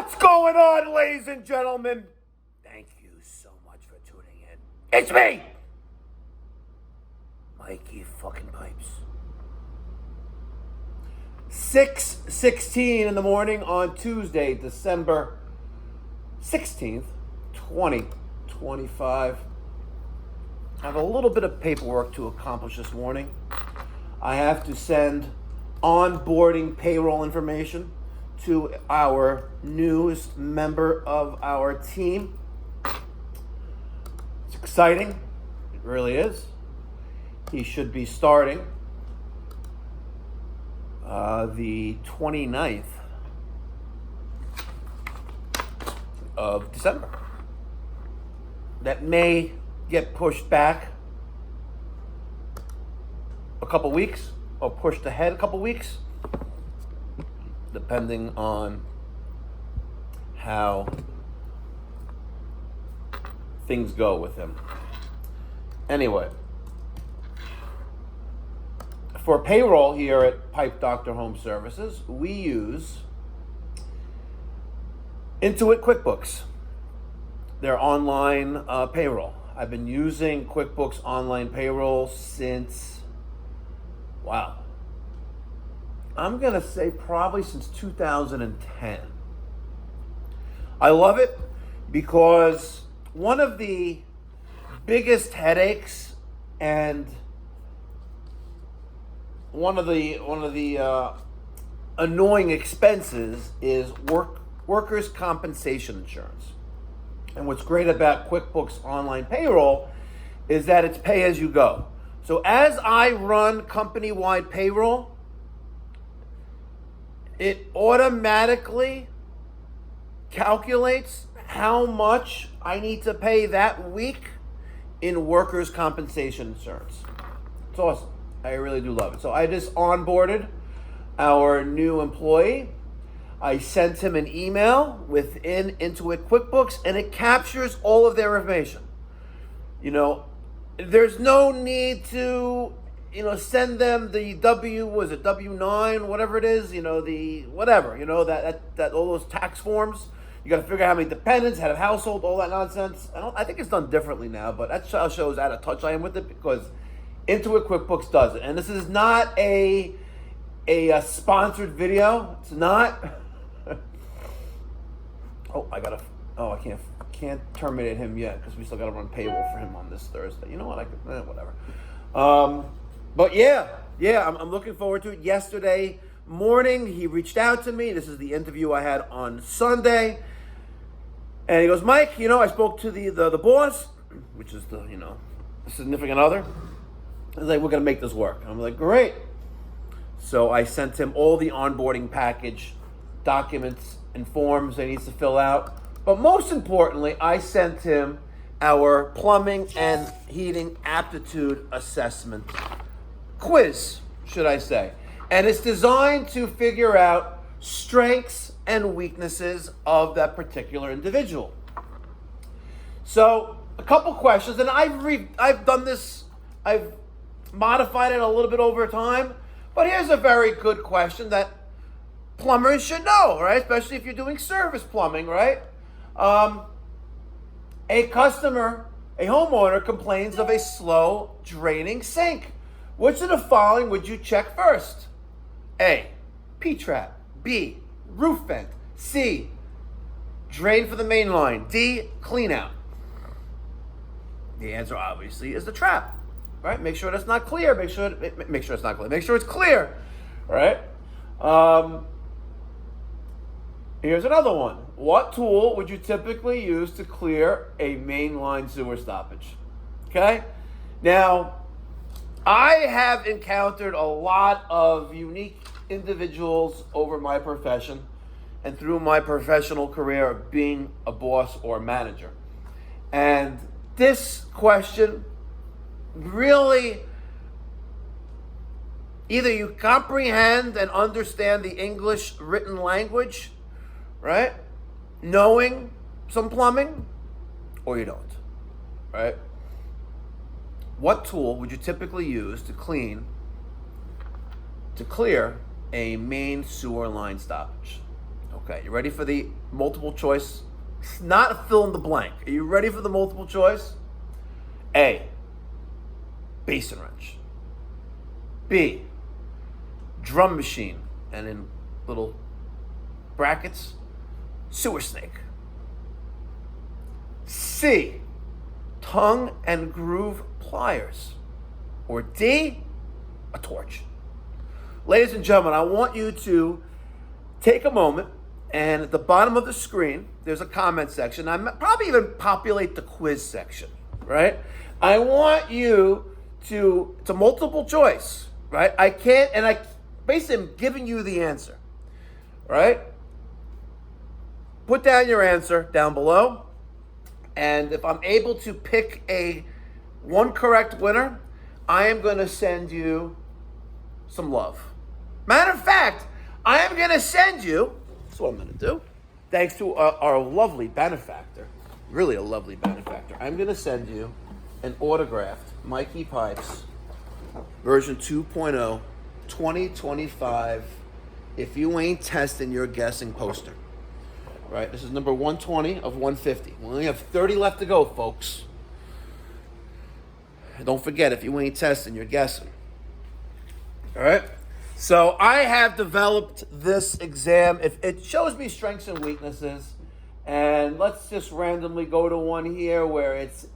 What's going on, ladies and gentlemen? Thank you so much for tuning in. It's me, Mikey Fuckin Pipes. 6:16 in the morning on Tuesday, December 16th, 2025. I have a little bit of paperwork to accomplish this morning. I have to send onboarding payroll information to our newest member of our team. It's exciting. It really is. He should be starting the 29th of December. That may get pushed back a couple weeks or pushed ahead a couple weeks, depending on how things go with him. Anyway, for payroll here at Pipe Doctor Home Services, we use Intuit QuickBooks, their online payroll. I've been using QuickBooks online payroll since, wow, I'm going to say probably since 2010. I love it because one of the biggest headaches and one of the annoying expenses is workers' compensation insurance. And what's great about QuickBooks Online Payroll is that it's pay as you go. So as I run company-wide payroll, it automatically calculates how much I need to pay that week in workers' compensation insurance. It's awesome. I really do love it. So I just onboarded our new employee. I sent him an email within Intuit QuickBooks, and it captures all of their information. You know, there's no need to, send them the W9, whatever it is, the whatever, that all those tax forms. You got to figure out how many dependents, head of household, all that nonsense. I think it's done differently now, but that shows out of touch I am with it because Intuit QuickBooks does it. And this is not a sponsored video. It's not. I can't terminate him yet because we still got to run payroll for him on this Thursday. You know what? Whatever. But yeah, I'm looking forward to it. Yesterday morning, he reached out to me. This is the interview I had on Sunday. And he goes, Mike, I spoke to the boss, which is the significant other. He's like, we're going to make this work. I'm like, great. So I sent him all the onboarding package, documents and forms that he needs to fill out. But most importantly, I sent him our plumbing and heating aptitude assessment quiz, should I say. And it's designed to figure out strengths and weaknesses of that particular individual. So a couple questions, and I've done this, I've modified it a little bit over time, but here's a very good question that plumbers should know, right? Especially if you're doing service plumbing, right? A homeowner complains of a slow draining sink. Which of the following would you check first? A, P-trap. B, roof vent. C, drain for the main line. D, clean out. The answer obviously is the trap, right? Make sure that's not clear. Make sure it's not clear. Make sure it's clear, right? Here's another one. What tool would you typically use to clear a mainline sewer stoppage? Okay? Now, I have encountered a lot of unique individuals over my profession and through my professional career of being a boss or a manager. And this question really, either you comprehend and understand the English written language, right? Knowing some plumbing, or you don't, right? What tool would you typically use to clear a main sewer line stoppage? Okay, you ready for the multiple choice? It's not a fill in the blank. Are you ready for the multiple choice? A, basin wrench. B, drum machine, and in little brackets, sewer snake. C, tongue and groove pliers. Or D, a torch. Ladies and gentlemen, I want you to take a moment, and at the bottom of the screen, there's a comment section. I'm probably even populate the quiz section, right? I want you to, it's a multiple choice, right? I basically am giving you the answer, right? Put down your answer down below. And if I'm able to pick one correct winner, I am going to send you some love. Matter of fact, I am going to send you, that's what I'm going to do, thanks to our lovely benefactor, really a lovely benefactor, I'm going to send you an autographed Mikey Pipes version 2.0 2025 If You Ain't Testing, You're Guessing poster. Right, this is number 120 of 150. We only have 30 left to go, folks. Don't forget, if you ain't testing, you're guessing. All right? So I have developed this exam. It shows me strengths and weaknesses. And let's just randomly go to one here where it's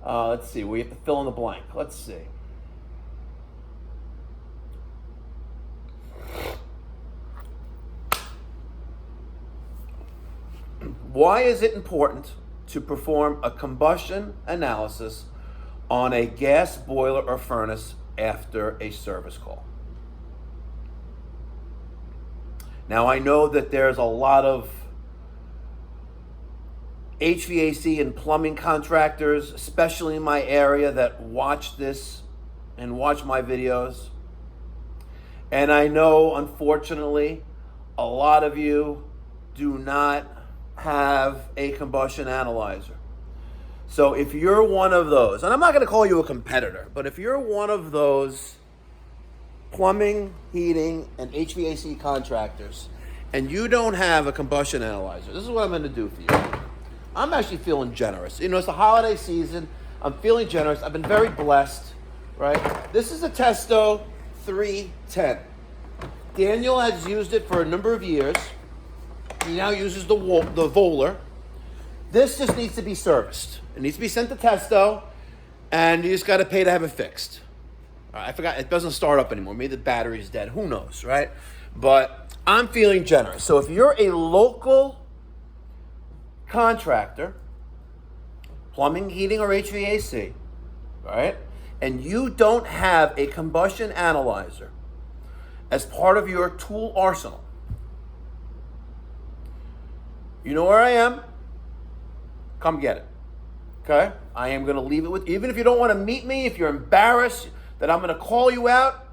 let's see, we have to fill in the blank. Let's see. Why is it important to perform a combustion analysis on a gas boiler or furnace after a service call? Now, I know that there's a lot of HVAC and plumbing contractors, especially in my area, that watch this and watch my videos. And I know, unfortunately, a lot of you do not have a combustion analyzer. So if you're one of those, and I'm not going to call you a competitor, but if you're one of those plumbing, heating, and HVAC contractors, and you don't have a combustion analyzer, this is what I'm going to do for you. I'm actually feeling generous. You know, it's the holiday season. I'm feeling generous. I've been very blessed, right? This is a Testo 310. Daniel has used it for a number of years. He now uses the Volar. This just needs to be serviced. It needs to be sent to Testo, and you just got to pay to have it fixed. I forgot, it doesn't start up anymore. Maybe the battery's dead. Who knows, right? But I'm feeling generous. So if you're a local contractor, plumbing, heating, or HVAC, right, and you don't have a combustion analyzer as part of your tool arsenal, you know where I am. Come get it. Okay? I am going to leave it with, even if you don't want to meet me, if you're embarrassed that I'm going to call you out,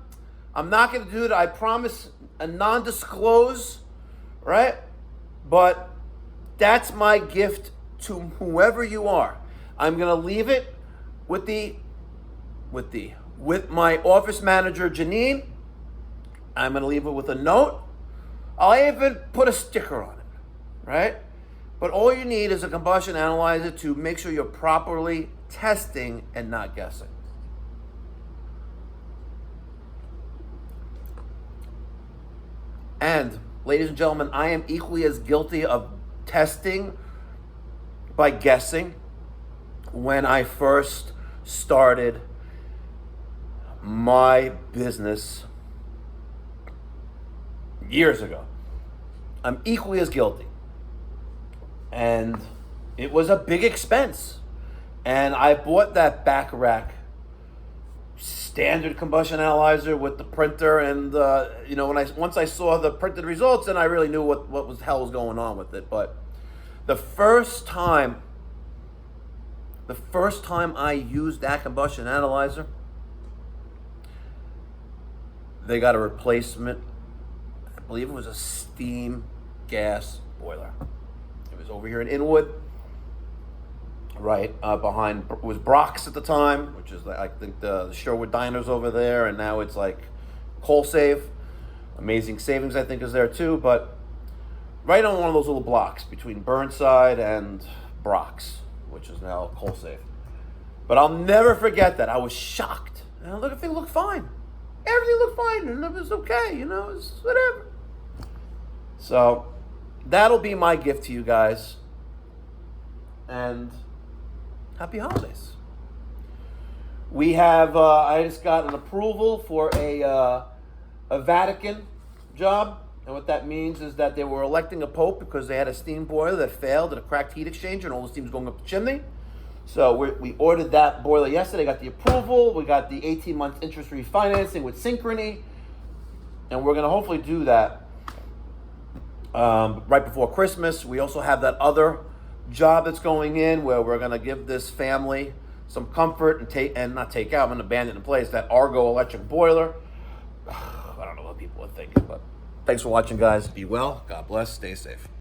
I'm not going to do it. I promise a non-disclose, right? But that's my gift to whoever you are. I'm going to leave it with my office manager, Janine. I'm going to leave it with a note. I'll even put a sticker on it, right? But all you need is a combustion analyzer to make sure you're properly testing and not guessing. And, ladies and gentlemen, I am equally as guilty of testing by guessing when I first started my business years ago. I'm equally as guilty. And it was a big expense. And I bought that back rack standard combustion analyzer with the printer, and once I saw the printed results, then I really knew what was hell was going on with it. But the first time I used that combustion analyzer, they got a replacement. I believe it was a steam gas boiler. It was over here in Inwood, right behind, it was Brock's at the time, which is I think the Sherwood Diners over there, and now it's like Coal Save. Amazing savings, I think, is there too, but right on one of those little blocks between Burnside and Brock's, which is now Coal Safe. But I'll never forget that. I was shocked. And everything looked fine. Everything looked fine, and it was okay, it was whatever. So that'll be my gift to you guys. And happy holidays. We have, I just got an approval for a Vatican job. And what that means is that they were electing a pope because they had a steam boiler that failed at a cracked heat exchanger and all the steam's going up the chimney. So we ordered that boiler yesterday, got the approval. We got the 18-month interest-free financing with Synchrony. And we're going to hopefully do that right before Christmas. We also have that other job that's going in where we're going to give this family some comfort and not take out and abandon in place that Argo electric boiler. I don't know what people are thinking, but thanks for watching, guys. Be well. God bless. Stay safe.